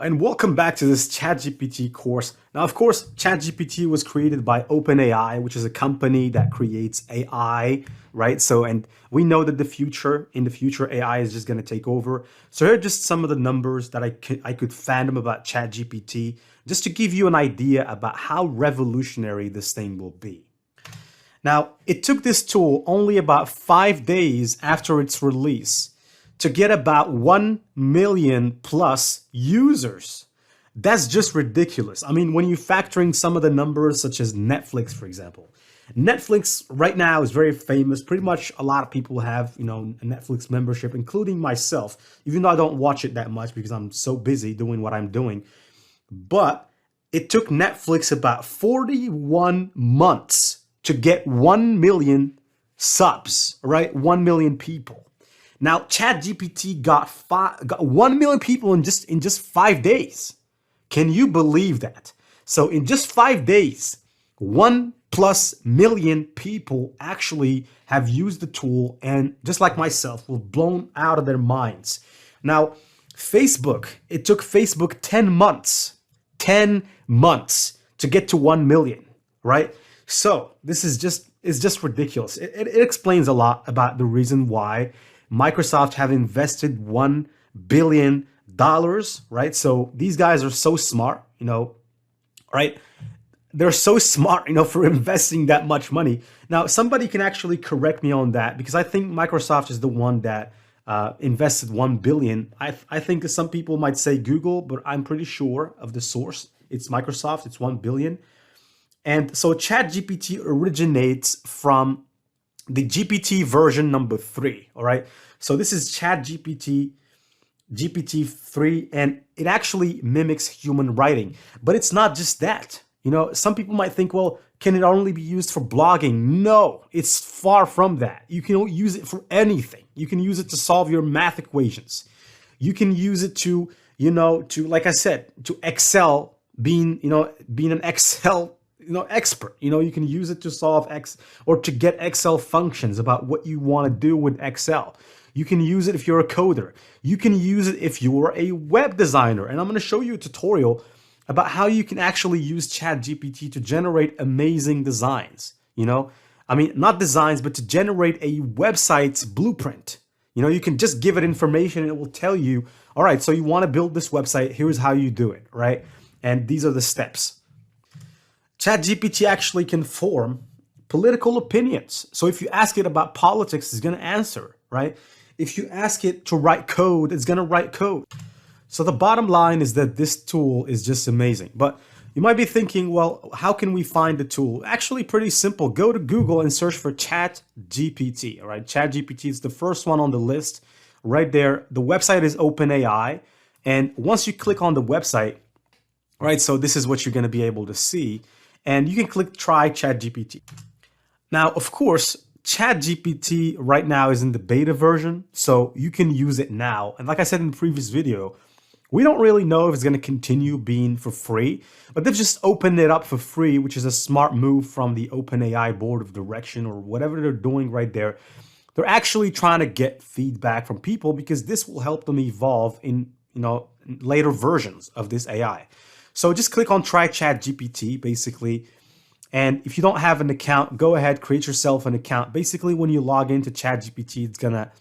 and welcome back to this ChatGPT course. Now, of course, ChatGPT was created by OpenAI, which is a company that creates AI, right? So, and we know that in the future, AI is just going to take over. So here are just some of the numbers that I could fathom about ChatGPT, just to give you an idea about how revolutionary this thing will be. Now, it took this tool only about 5 days after its release to get about 1 million plus users. That's just ridiculous. I mean, when you factor in some of the numbers such as Netflix, for example. Netflix right now is very famous. Pretty much a lot of people have, a Netflix membership, including myself, even though I don't watch it that much because I'm so busy doing what I'm doing. But it took Netflix about 41 months to get 1 million subs, right? 1 million people. Now, ChatGPT got 1 million people in just 5 days. Can you believe that? So in just 5 days, 1+ million people actually have used the tool, and just like myself, were blown out of their minds. Now, Facebook, it took Facebook 10 months to get to 1 million, right? So this is just ridiculous. It explains a lot about the reason why Microsoft have invested $1 billion, right? So these guys are so smart, right? They're so smart, for investing that much money. Now, somebody can actually correct me on that because I think Microsoft is the one that invested 1 billion. I think some people might say Google, but I'm pretty sure of the source. It's Microsoft, it's 1 billion. And so ChatGPT originates from the GPT version number 3, all right? So this is ChatGPT GPT-3, and it actually mimics human writing. But it's not just that. Some people might think, well, can it only be used for blogging? No, it's far from that. You can use it for anything. You can use it to solve your math equations. You can use it to, like I said, to Excel, being an Excel expert. You can use it to solve or to get Excel functions about what you want to do with Excel. You can use it if you're a coder. You can use it if you're a web designer. And I'm going to show you a tutorial about how you can actually use ChatGPT to generate amazing designs. I mean, not designs, but to generate a website's blueprint. You can just give it information and it will tell you, all right, so you want to build this website, here's how you do it, right? And these are the steps. ChatGPT actually can form political opinions. So if you ask it about politics, it's going to answer, right? If you ask it to write code, it's going to write code. So the bottom line is that this tool is just amazing. But you might be thinking, well, how can we find the tool? Actually, pretty simple. Go to Google and search for ChatGPT, all right? ChatGPT is the first one on the list right there. The website is OpenAI. And once you click on the website, right, so this is what you're going to be able to see. And you can click try ChatGPT. Now, of course, ChatGPT right now is in the beta version, so you can use it now. And like I said in the previous video, we don't really know if it's going to continue being for free, but they've just opened it up for free, which is a smart move from the OpenAI board of direction or whatever they're doing right there. They're actually trying to get feedback from people because this will help them evolve in, later versions of this AI. So just click on try ChatGPT basically. And if you don't have an account, go ahead, create yourself an account. Basically, when you log into ChatGPT, it's gonna,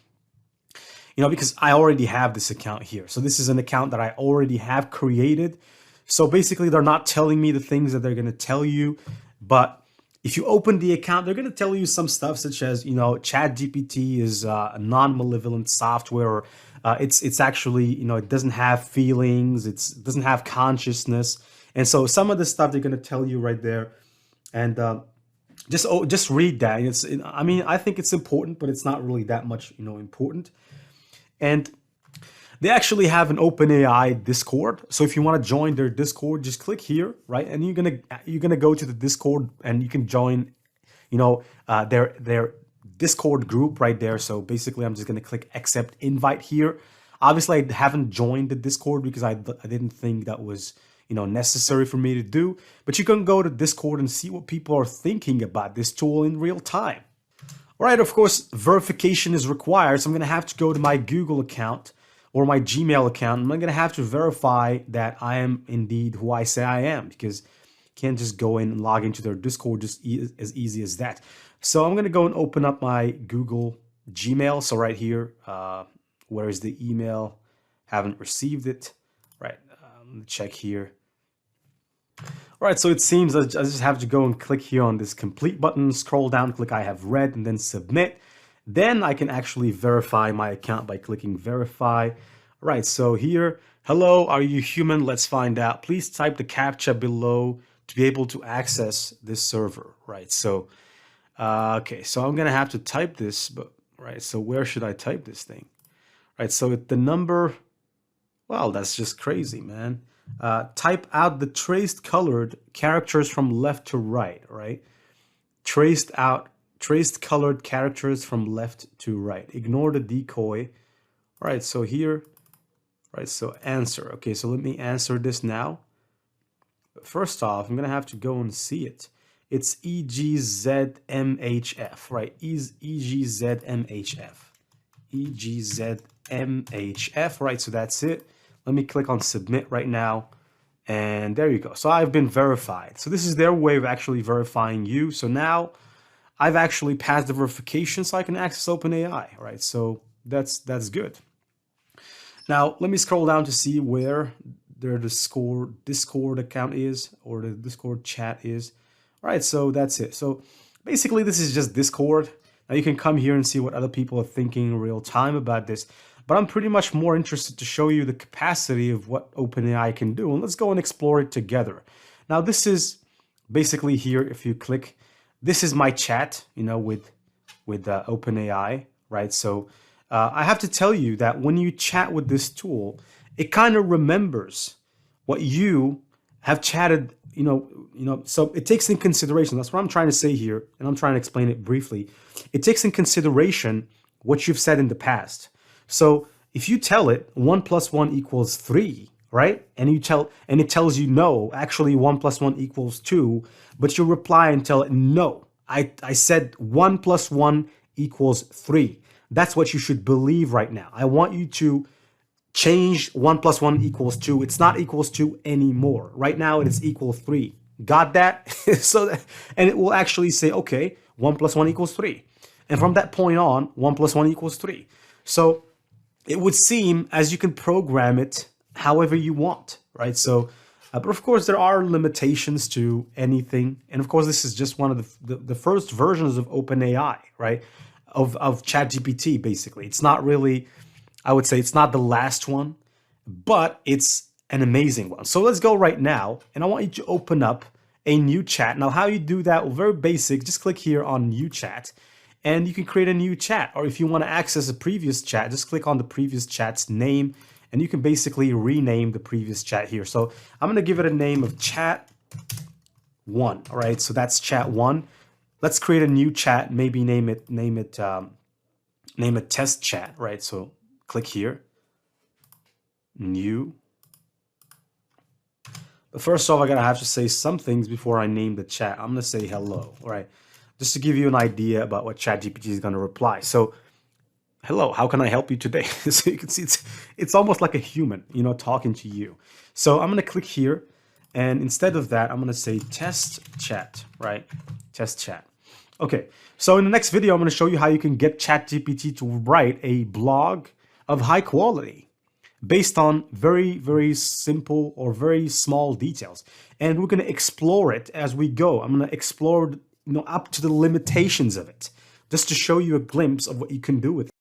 because I already have this account here. So this is an account that I already have created. So basically, they're not telling me the things that they're gonna tell you. But if you open the account, they're gonna tell you some stuff such as, ChatGPT is a non-malevolent software. It's actually, it doesn't have feelings. It doesn't have consciousness. And so some of the stuff they're gonna tell you right there. And just read that. I think it's important, but it's not really that much, important. And they actually have an OpenAI Discord. So if you want to join their Discord, just click here, right? And you're gonna go to the Discord, and you can join, their Discord group right there. So basically, I'm just gonna click accept invite here. Obviously, I haven't joined the Discord because I didn't think that was necessary for me to do, but you can go to Discord and see what people are thinking about this tool in real time. All right, of course, verification is required, so I'm going to have to go to my Google account, or my Gmail account, I'm going to have to verify that I am indeed who I say I am, because you can't just go in and log into their Discord just as easy as that. So I'm going to go and open up my Google Gmail. So right here, where is the email? Haven't received it. Right, check here. All right, so it seems I just have to go and click here on this complete button, scroll down, click I have read, and then submit. Then I can actually verify my account by clicking verify. All right, so here, hello, are you human? Let's find out. Please type the CAPTCHA below to be able to access this server. Right, so, okay, so I'm gonna have to type this, but right, so where should I type this thing? Right, so the number, well, that's just crazy, man. Type out the traced colored characters from left to right, right? Traced colored characters from left to right. Ignore the decoy. All right, so here, right, so answer. Okay, so let me answer this now. But first off, I'm gonna have to go and see it. It's EGZMHF, right? EGZMHF. EGZMHF, right? So that's it. Let me click on submit right now. And there you go. So I've been verified. So this is their way of actually verifying you. So now I've actually passed the verification so I can access OpenAI, right? So that's good. Now, let me scroll down to see where their Discord account is, or the Discord chat is. All right, so that's it. So basically, this is just Discord. Now you can come here and see what other people are thinking in real time about this. But I'm pretty much more interested to show you the capacity of what OpenAI can do. And let's go and explore it together. Now, this is basically here, if you click, this is my chat, you know, with OpenAI, right? So I have to tell you that when you chat with this tool, it kind of remembers what you have chatted, so it takes in consideration. That's what I'm trying to say here, and I'm trying to explain it briefly. It takes in consideration what you've said in the past. So if you tell it 1 + 1 = 3, right? And it tells you no, actually 1 + 1 = 2, but you reply and tell it no. I said 1 + 1 = 3. That's what you should believe right now. I want you to change 1 + 1 = 2. It's not equals 2 anymore. Right now it is =3. Got that? And it will actually say, okay, 1 + 1 = 3. And from that point on, 1 + 1 = 3. So it would seem as you can program it however you want, right? So, but of course there are limitations to anything. And of course, this is just one of the first versions of OpenAI, right? Of ChatGPT, basically. It's not really, I would say it's not the last one, but it's an amazing one. So let's go right now. And I want you to open up a new chat. Now, how you do that? Well, very basic. Just click here on new chat. And you can create a new chat, or if you want to access a previous chat, just click on the previous chat's name, and you can basically rename the previous chat here. So I'm going to give it a name of chat 1. All right, so that's chat 1. Let's create a new chat. Maybe name it test chat. Right. So click here, new. But first off, I gotta have to say some things before I name the chat. I'm gonna say hello. All right. Just to give you an idea about what ChatGPT is going to reply. So, hello, how can I help you today? So you can see it's almost like a human, talking to you. So I'm going to click here, and instead of that, I'm going to say test chat, right? Test chat. Okay, so in the next video, I'm going to show you how you can get ChatGPT to write a blog of high quality based on very, very simple or very small details. And we're going to explore it as we go. I'm going to explore up to the limitations of it, just to show you a glimpse of what you can do with it.